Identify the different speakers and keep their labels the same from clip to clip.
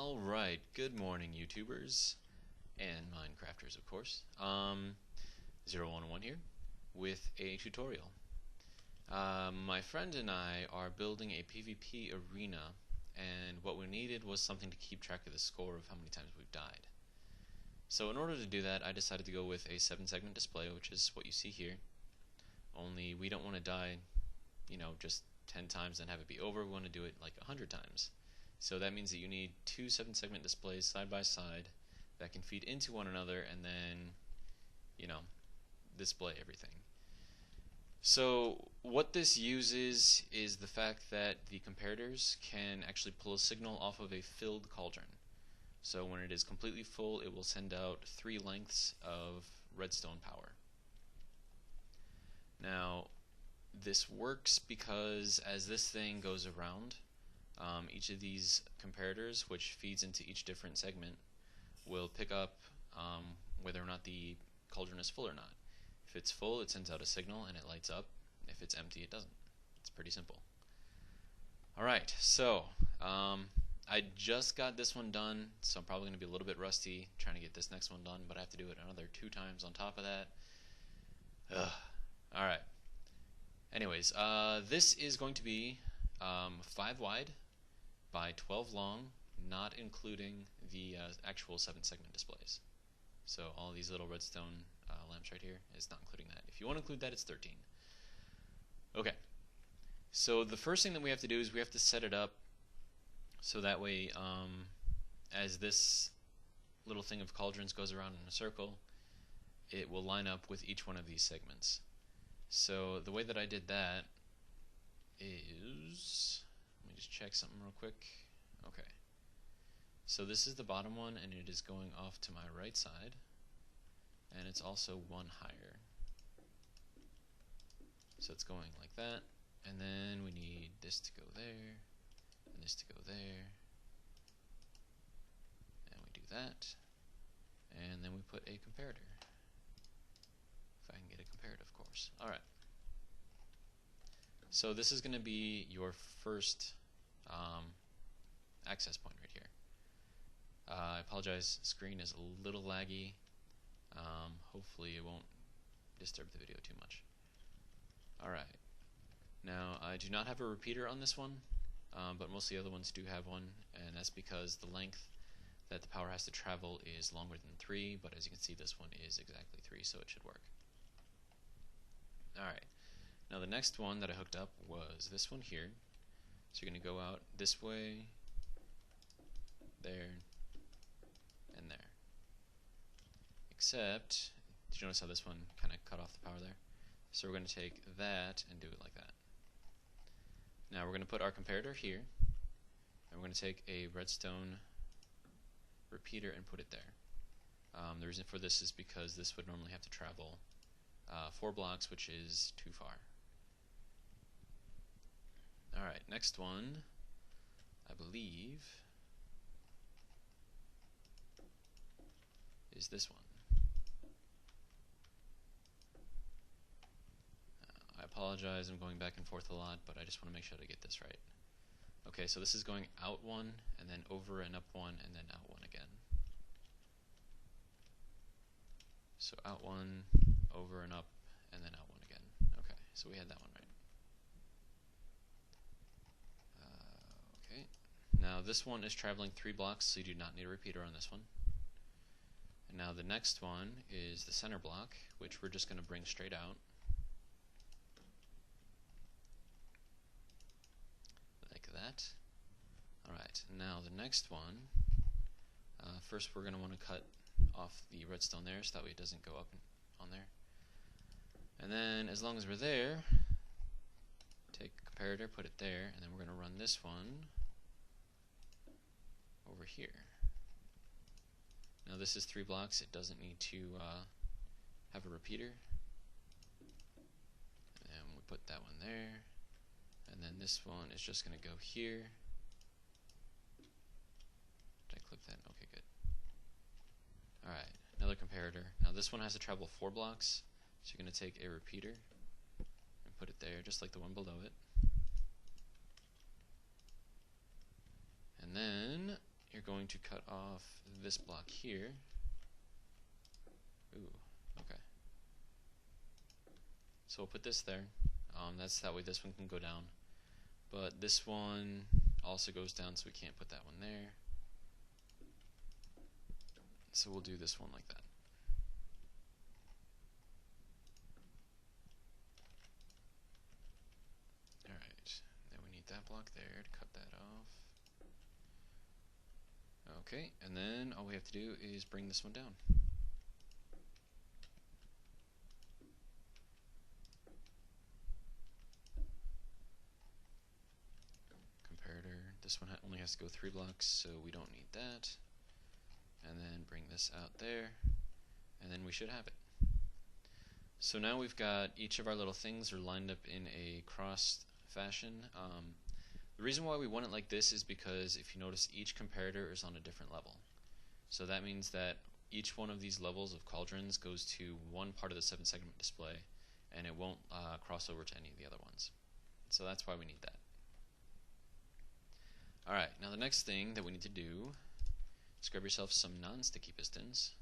Speaker 1: Alright, good morning YouTubers and Minecrafters, of course. 011 here with a tutorial. My friend and I are building a PvP arena, and what we needed was something to keep track of the score of how many times we've died. So in order to do that, I decided to go with a 7-segment display, which is what you see here. Only we don't want to die, just 10 times and have it be over. We want to do it like 100 times. So that means that you need two 7-segment displays side by side that can feed into one another and then, display everything. So what this uses is the fact that the comparators can actually pull a signal off of a filled cauldron. So when it is completely full, it will send out 3 lengths of redstone power. Now, this works because as this thing goes around, each of these comparators, which feeds into each different segment, will pick up whether or not the cauldron is full or not. If it's full, it sends out a signal and it lights up. If it's empty, it doesn't. It's pretty simple. Alright, so I just got this one done, so I'm probably going to be a little bit rusty trying to get this next one done, but I have to do it another 2 times on top of that. Alright. Anyways, this is going to be 5 wide by 12 long, not including the actual 7-segment displays. So all these little redstone lamps right here is not including that. If you want to include that, it's 13. Okay, so the first thing that we have to do is we have to set it up so that way as this little thing of cauldrons goes around in a circle, it will line up with each one of these segments. So the way that I did that is, let me just check something real quick. Okay, so this is the bottom one and it is going off to my right side, and it's also one higher. So it's going like that, and then we need this to go there, and this to go there, and we do that, and then we put a comparator. If I can get a comparator, of course. Alright. So this is going to be your first access point right here. I apologize, screen is a little laggy. Hopefully it won't disturb the video too much. Alright. Now I do not have a repeater on this one, but most of the other ones do have one, and that's because the length that the power has to travel is longer than 3, but as you can see this one is exactly 3, so it should work. Alright. Now the next one that I hooked up was this one here. So you're going to go out this way, there, and there. Except, did you notice how this one kind of cut off the power there? So we're going to take that and do it like that. Now we're going to put our comparator here, and we're going to take a redstone repeater and put it there. The reason for this is because this would normally have to travel 4 blocks, which is too far. Alright, next one, I believe, is this one. I apologize, I'm going back and forth a lot, but I just want to make sure to get this right. Okay, so this is going out 1, and then over and up 1, and then out 1 again. So out 1, over and up, and then out 1 again. Okay, so we had that one right. Okay, now this one is traveling 3 blocks, so you do not need a repeater on this one. And now the next one is the center block, which we're just going to bring straight out. Like that. Alright, now the next one, first we're going to want to cut off the redstone there, so that way it doesn't go up on there. And then as long as we're there, take a comparator, put it there, and then we're going to run this one over here. Now this is 3 blocks, it doesn't need to have a repeater. And we put that one there, and then this one is just going to go here. Did I click that? Okay, good. Alright, another comparator. Now this one has to travel 4 blocks, so you're going to take a repeater and put it there, just like the one below it. And then you're going to cut off this block here. Ooh, okay. So we'll put this there. That's that way this one can go down. But this one also goes down, so we can't put that one there. So we'll do this one like that. Alright, then we need that block there to cut that off. Okay, and then all we have to do is bring this one down. Comparator, this one only has to go 3 blocks, so we don't need that. And then bring this out there, and then we should have it. So now we've got each of our little things are lined up in a crossed fashion. The reason why we want it like this is because if you notice, each comparator is on a different level. So that means that each one of these levels of cauldrons goes to one part of the 7-segment display, and it won't cross over to any of the other ones. So that's why we need that. Alright, now the next thing that we need to do is grab yourself some non-sticky pistons,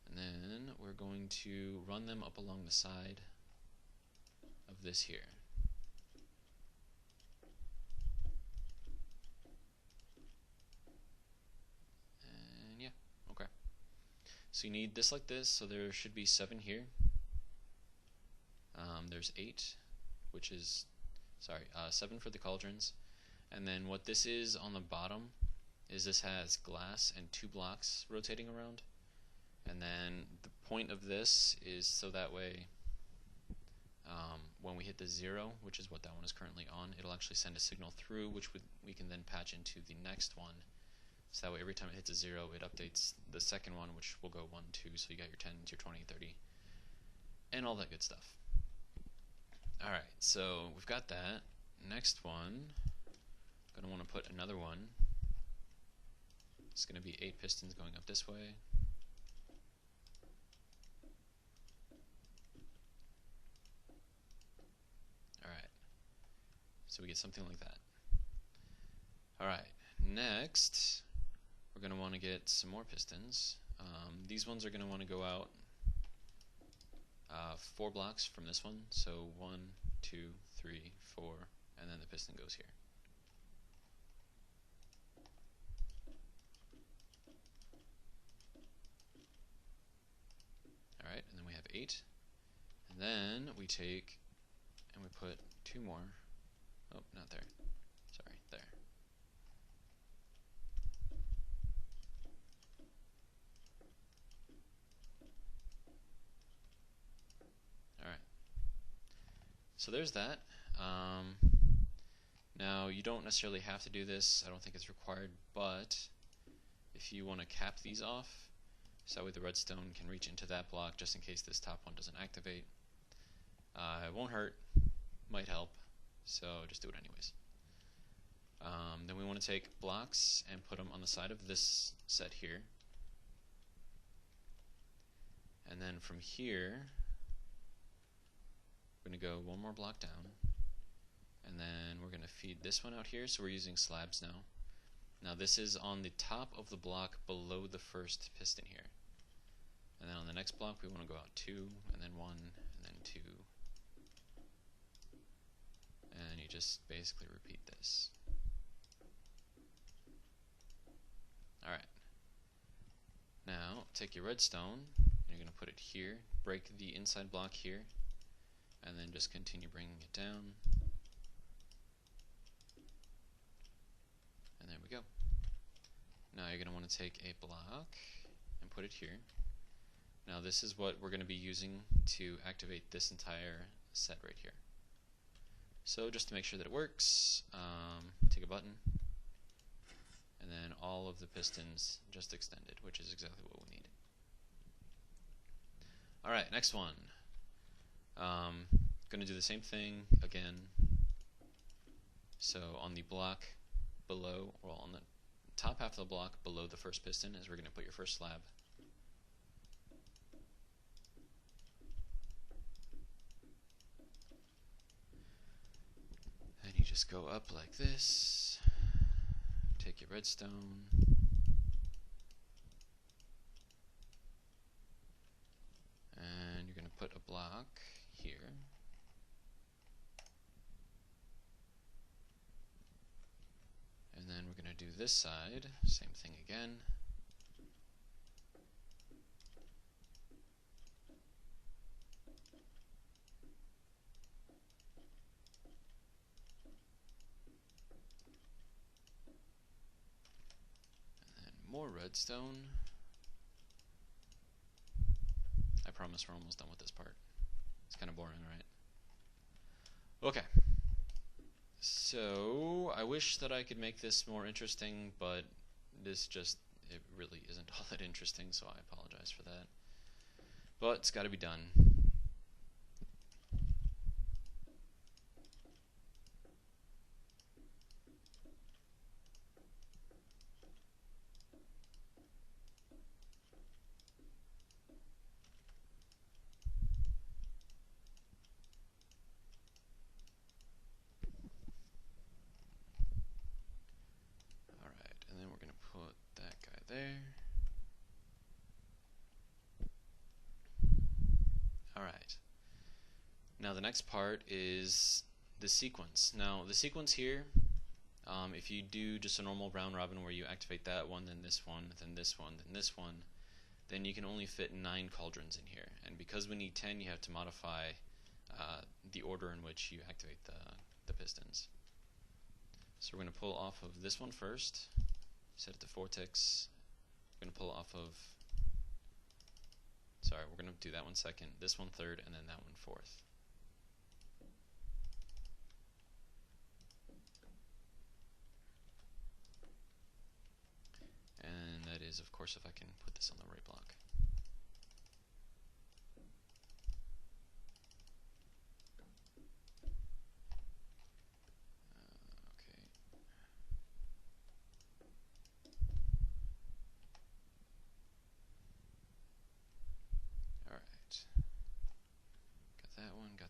Speaker 1: and then we're going to run them up along the side of this here. And yeah, okay. So you need this like this, so there should be 7 here. There's 8, which is, 7 for the cauldrons. And then what this is on the bottom is this has glass and 2 blocks rotating around. And then the point of this is so that way when we hit the 0, which is what that one is currently on, it'll actually send a signal through, which we can then patch into the next one. So that way every time it hits a 0, it updates the second one, which will go 1, 2, so you got your 10s, your 20, 30, and all that good stuff. Alright, so we've got that. Next one, I'm going to want to put another one. It's going to be 8 pistons going up this way. Alright, so we get something like that. Alright, next we're going to want to get some more pistons. These ones are going to want to go out 4 blocks from this one, so 1, 2, 3, 4, and then the piston goes here. Alright, and then we have 8, and then we take and we put 2 more. Oh, not there. Sorry, there. Alright. So there's that. Now, you don't necessarily have to do this. I don't think it's required, but if you want to cap these off, so that way the redstone can reach into that block just in case this top one doesn't activate. It won't hurt, might help, so just do it anyways. Then we want to take blocks and put them on the side of this set here. And then from here, we're going to go 1 more block down. And then we're going to feed this one out here, so we're using slabs now. Now this is on the top of the block below the first piston here. And then on the next block we want to go out 2, and then 1, and then 2. And you just basically repeat this. Alright. Now take your redstone, and you're going to put it here, break the inside block here, and then just continue bringing it down. And there we go. Now you're going to want to take a block and put it here. Now this is what we're going to be using to activate this entire set right here. So just to make sure that it works, take a button, and then all of the pistons just extended, which is exactly what we need. Alright, next one. Going to do the same thing again. So on the block below, well, on the top half of the block below the first piston is where you're going to put your first slab. And you just go up like this, take Make it redstone. And you're going to put a block here. And then we're going to do this side, same thing again. And then more redstone. I promise we're almost done with this part. It's kind of boring, right? Okay. So, I wish that I could make this more interesting, but it really isn't all that interesting, so I apologize for that. But it's got to be done. There. Alright. Now the next part is the sequence. Now the sequence here, if you do just a normal round robin where you activate that one, then this one, then this one, then this one, then you can only fit 9 cauldrons in here. And because we need 10, you have to modify the order in which you activate the pistons. So we're going to pull off of this one first, set it to 4 ticks. We're going to pull off of, sorry, we're going to do that one second, this one third, and then that one fourth. And that is, of course, if I can put this on the right block.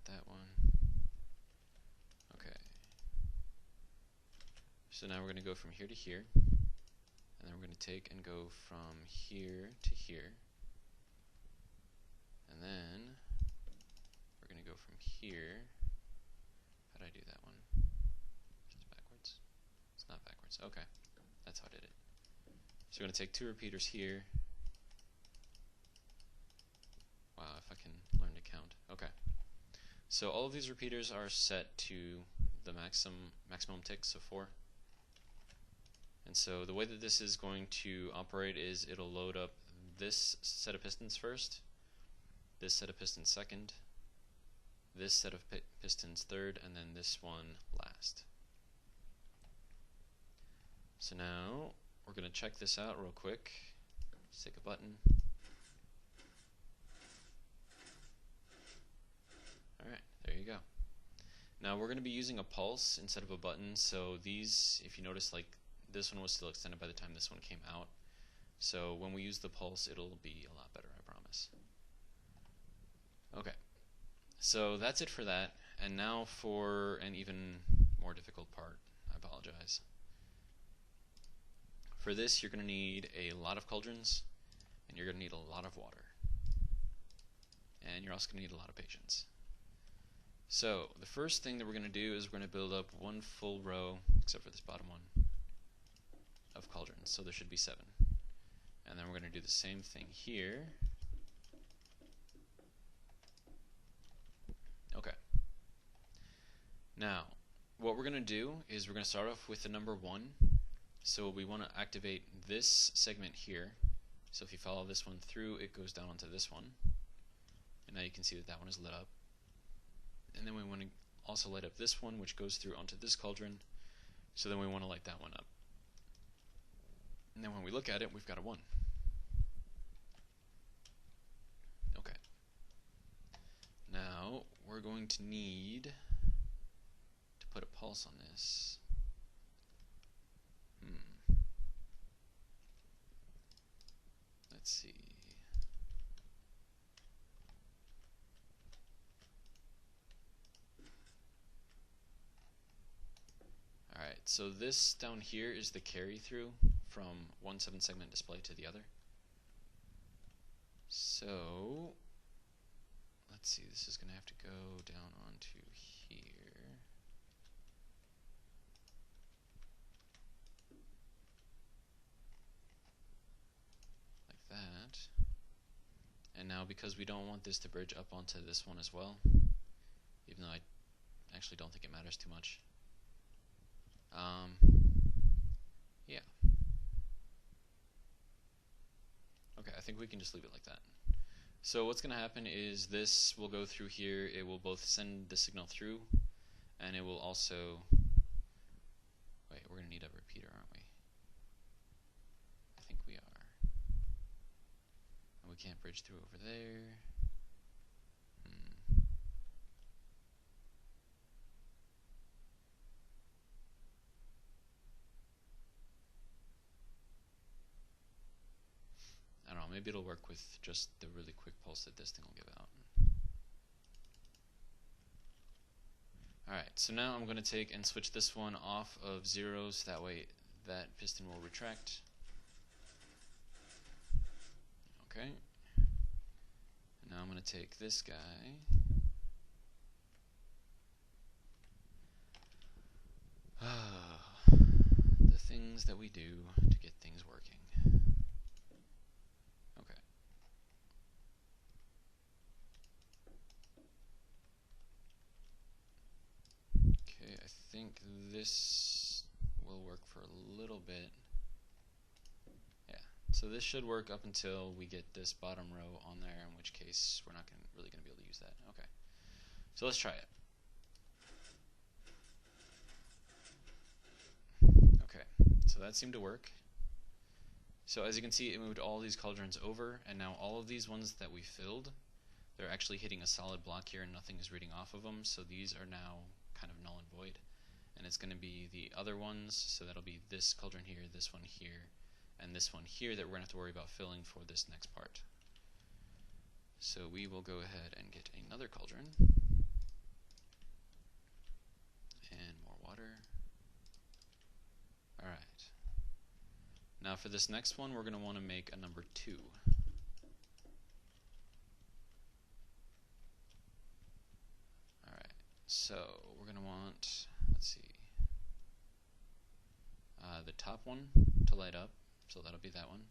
Speaker 1: That one. Okay. So now we're going to go from here to here, and then we're going to take and go from here to here, and then we're going to go from here. How did I do that one? Just backwards? It's not backwards. Okay. That's how I did it. So we're going to take 2 repeaters here. Wow, if I can learn to count. Okay. So all of these repeaters are set to the maximum ticks of 4. And so the way that this is going to operate is it'll load up this set of pistons first, this set of pistons second, this set of pistons third, and then this one last. So now we're going to check this out real quick. Just take a button. Alright, there you go. Now we're going to be using a pulse instead of a button, so these, if you notice, like this one was still extended by the time this one came out. So when we use the pulse, it'll be a lot better, I promise. Okay, so that's it for that, and now for an even more difficult part. I apologize. For this, you're going to need a lot of cauldrons, and you're going to need a lot of water. And you're also going to need a lot of patience. So the first thing that we're going to do is we're going to build up 1 full row, except for this bottom one, of cauldrons. So there should be 7. And then we're going to do the same thing here. Okay. Now, what we're going to do is we're going to start off with the number 1. So we want to activate this segment here. So if you follow this one through, it goes down onto this one. And now you can see that that one is lit up. And then we want to also light up this one, which goes through onto this cauldron. So then we want to light that one up. And then when we look at it, we've got a 1. Okay. Now we're going to need to put a pulse on this. Let's see. Alright, so this down here is the carry through from one 7-segment display to the other. So let's see, this is going to have to go down onto here. Like that. And now because we don't want this to bridge up onto this one as well, even though I actually don't think it matters too much. Yeah. Okay, I think we can just leave it like that. So what's going to happen is this will go through here, it will both send the signal through, and it will also, wait, we're going to need a repeater, aren't we? I think we are. And we can't bridge through over there. I don't know, maybe it'll work with just the really quick pulse that this thing will give out. Alright, so now I'm going to take and switch this one off of 0, so that way that piston will retract. Okay. And now I'm going to take this guy. The things that we do to get things working. Okay. Okay, I think this will work for a little bit. Yeah, so this should work up until we get this bottom row on there, in which case we're not really going to be able to use that. Okay, so let's try it. Okay, so that seemed to work. So as you can see, it moved all these cauldrons over, and now all of these ones that we filled, they're actually hitting a solid block here and nothing is reading off of them, so these are now kind of null and void. And it's going to be the other ones, so that'll be this cauldron here, this one here, and this one here that we're going to have to worry about filling for this next part. So we will go ahead and get another cauldron. And more water. Alright. Now for this next one, we're going to want to make a number 2. Alright, so we're going to want, let's see, the top one to light up, so that'll be that one.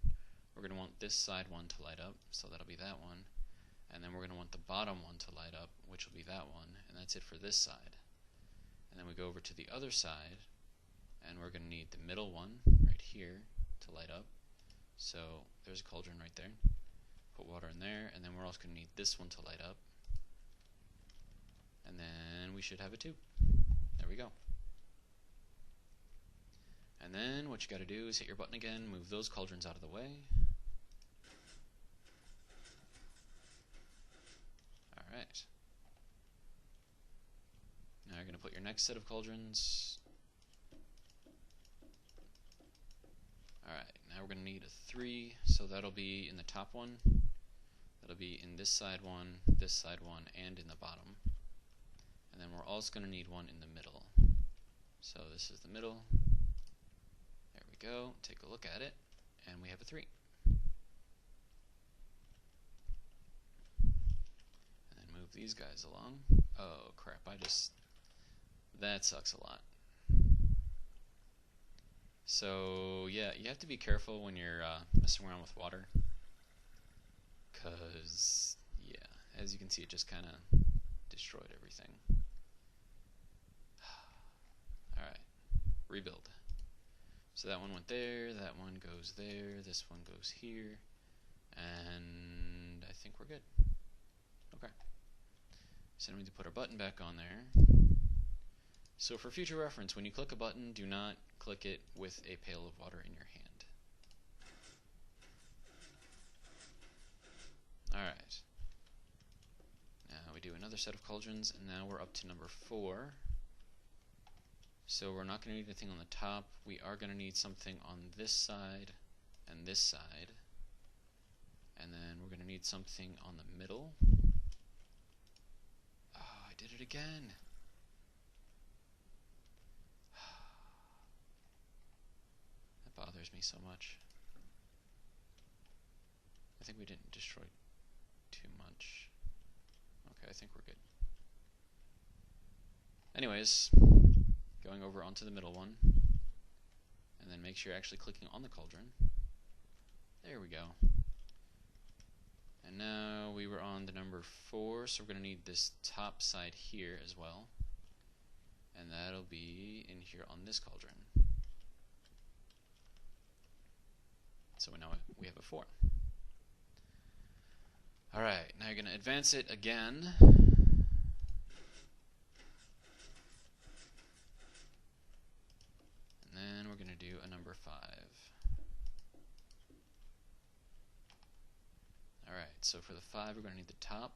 Speaker 1: We're going to want this side one to light up, so that'll be that one. And then we're going to want the bottom one to light up, which will be that one, and that's it for this side. And then we go over to the other side, and we're going to need the middle one right here to light up. So there's a cauldron right there. Put water in there, and then we're also going to need this one to light up. And then we should have it too. There we go. And then what you got to do is hit your button again, move those cauldrons out of the way. Alright. Now you're going to put your next set of cauldrons. Alright, now we're going to need a 3, so that'll be in the top one. That'll be in this side one, and in the bottom. And then we're also going to need one in the middle. So this is the middle. There we go. Take a look at it, and we have a 3. And then move these guys along. Oh crap, that sucks a lot. So yeah, you have to be careful when you're messing around with water, because yeah, as you can see, it just kind of destroyed everything. Alright, rebuild. So that one went there, that one goes there, this one goes here, and I think we're good. Okay. So now we need to put our button back on there. So for future reference, when you click a button, do not click it with a pail of water in your hand. Alright. Now we do another set of cauldrons, and now we're up to number 4. So we're not going to need anything on the top. We are going to need something on this side and this side. And then we're going to need something on the middle. Oh, I did it again. me so much. I think we didn't destroy too much. Okay, I think we're good. Anyways, going over onto the middle one, and then make sure you're actually clicking on the cauldron. There we go. And now we were on the number 4, so we're going to need this top side here as well. And that'll be in here on this cauldron. So now we have a 4. Alright, now you're going to advance it again. And then we're going to do a number 5. Alright, so for the 5 we're going to need the top.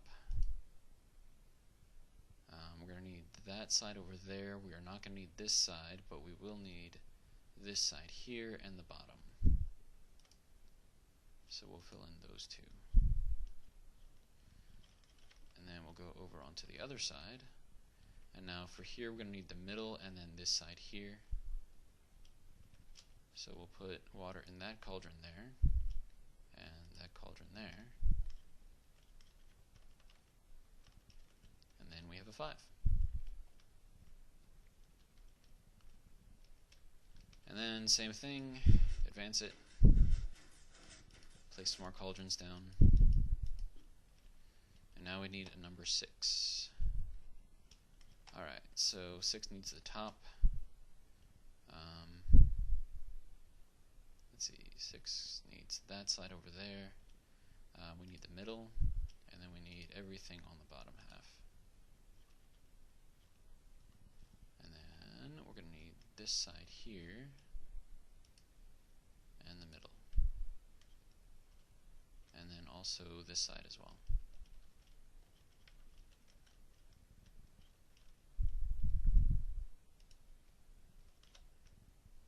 Speaker 1: We're going to need that side over there. We are not going to need this side, but we will need this side here and the bottom. So we'll fill in those two. And then we'll go over onto the other side. And now for here we're going to need the middle and then this side here. So we'll put water in that cauldron there and that cauldron there. And then we have a 5. And then same thing, advance it, place some more cauldrons down, and now we need a number 6. Alright, so 6 needs the top. Let's see, 6 needs that side over there. We need the middle, and then we need everything on the bottom half. And then we're going to need this side here and the middle, and then also this side as well.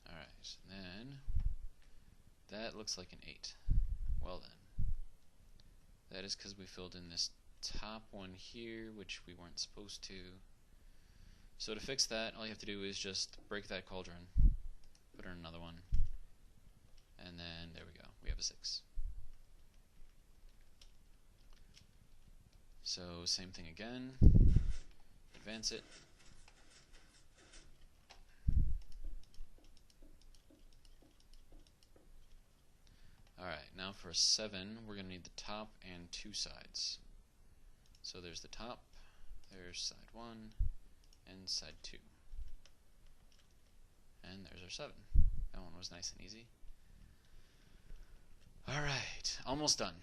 Speaker 1: Alright, then that looks like an 8. Well then, that is because we filled in this top one here, which we weren't supposed to. So to fix that, all you have to do is just break that cauldron, put in another one, and then there we go, we have a 6. So same thing again, advance it. Alright, now for a 7, we're going to need the top and 2 sides. So there's the top, there's side 1, and side 2. And there's our 7. That one was nice and easy. Alright, almost done.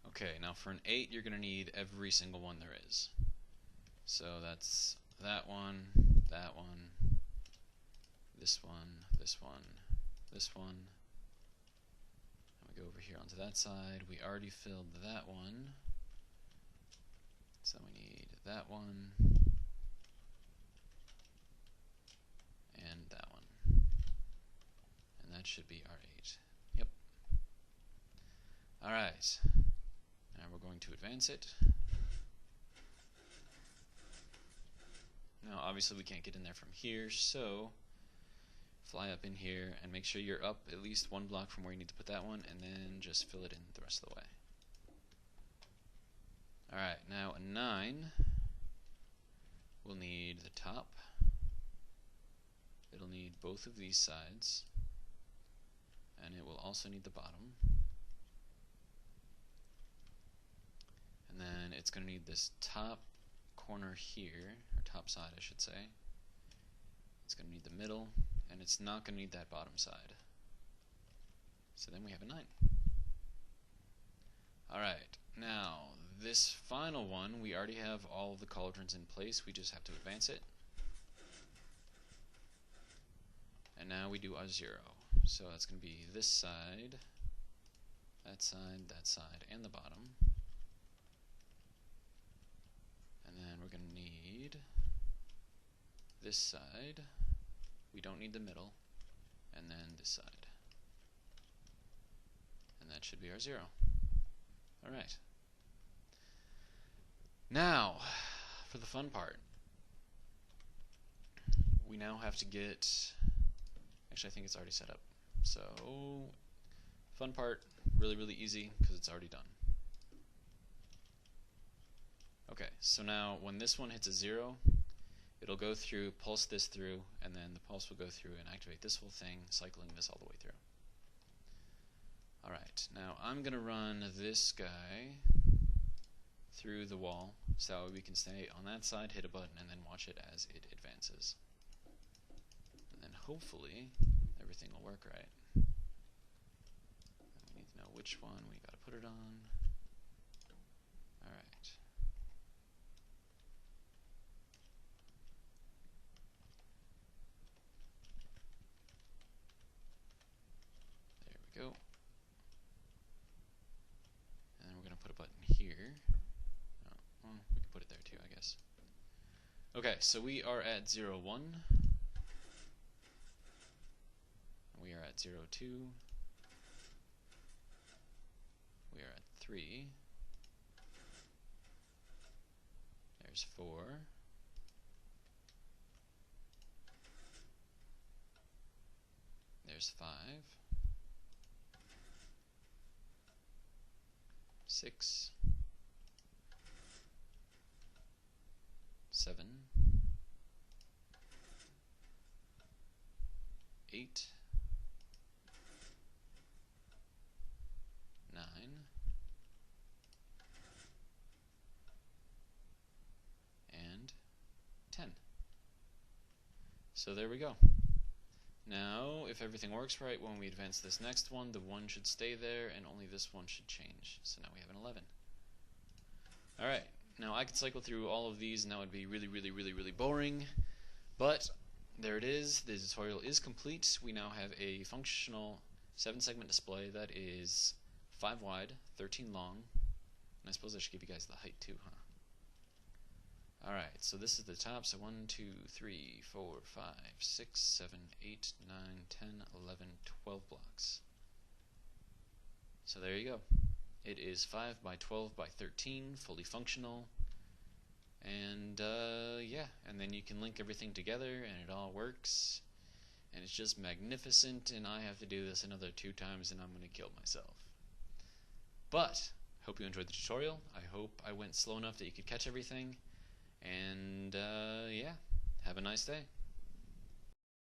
Speaker 1: Okay, now for an 8, you're going to need every single one there is. So that's that one, this one, this one, this one. And we go over here onto that side. We already filled that one. So we need that one, and that one. And that should be our 8. Yep. Alright. Now we're going to advance it. Now obviously we can't get in there from here, so fly up in here and make sure you're up at least 1 block from where you need to put that one, and then just fill it in the rest of the way. Alright, now a 9 will need the top. It'll need both of these sides, and it will also need the bottom. And then it's going to need this top corner here, or top side I should say. It's going to need the middle, and it's not going to need that bottom side. So then we have a 9. Alright, now this final one, we already have all of the cauldrons in place, we just have to advance it. And now we do our 0. So that's going to be this side, that side, and the bottom. And then we're going to need this side. We don't need the middle. And then this side. And that should be our 0. Alright. Now, for the fun part. We now have to get... Actually, I think it's already set up. So, fun part, really, really easy, because it's already done. Okay, so now when this one hits a 0, it'll go through, pulse this through, and then the pulse will go through and activate this whole thing, cycling this all the way through. Alright, now I'm going to run this guy through the wall, so we can stay on that side, hit a button, and then watch it as it advances. And then hopefully everything will work right. We need to know which one we got to put it on. Alright. There we go. And then we're going to put a button here. Oh, well, we can put it there too, I guess. Okay, so we are at 0, 1. We are at 0, 2. We are at 3. There's 4. There's 5. 6. 7. 8. 9. And 10. So there we go. Now, if everything works right, when we advance this next one, the 1 should stay there, and only this one should change. So now we have an 11. Alright, now I could cycle through all of these, and that would be really, really, really, really boring. But there it is. The tutorial is complete. We now have a functional 7-segment display that is 5 wide, 13 long. And I suppose I should give you guys the height too, huh? Alright, so this is the top, so 1, 2, 3, 4, 5, 6, 7, 8, 9, 10, 11, 12 blocks. So there you go. It is 5 by 12 by 13, fully functional. And yeah, and then you can link everything together and it all works. And it's just magnificent, and I have to do this another 2 times and I'm going to kill myself. But, hope you enjoyed the tutorial. I hope I went slow enough that you could catch everything. And yeah, have a nice day.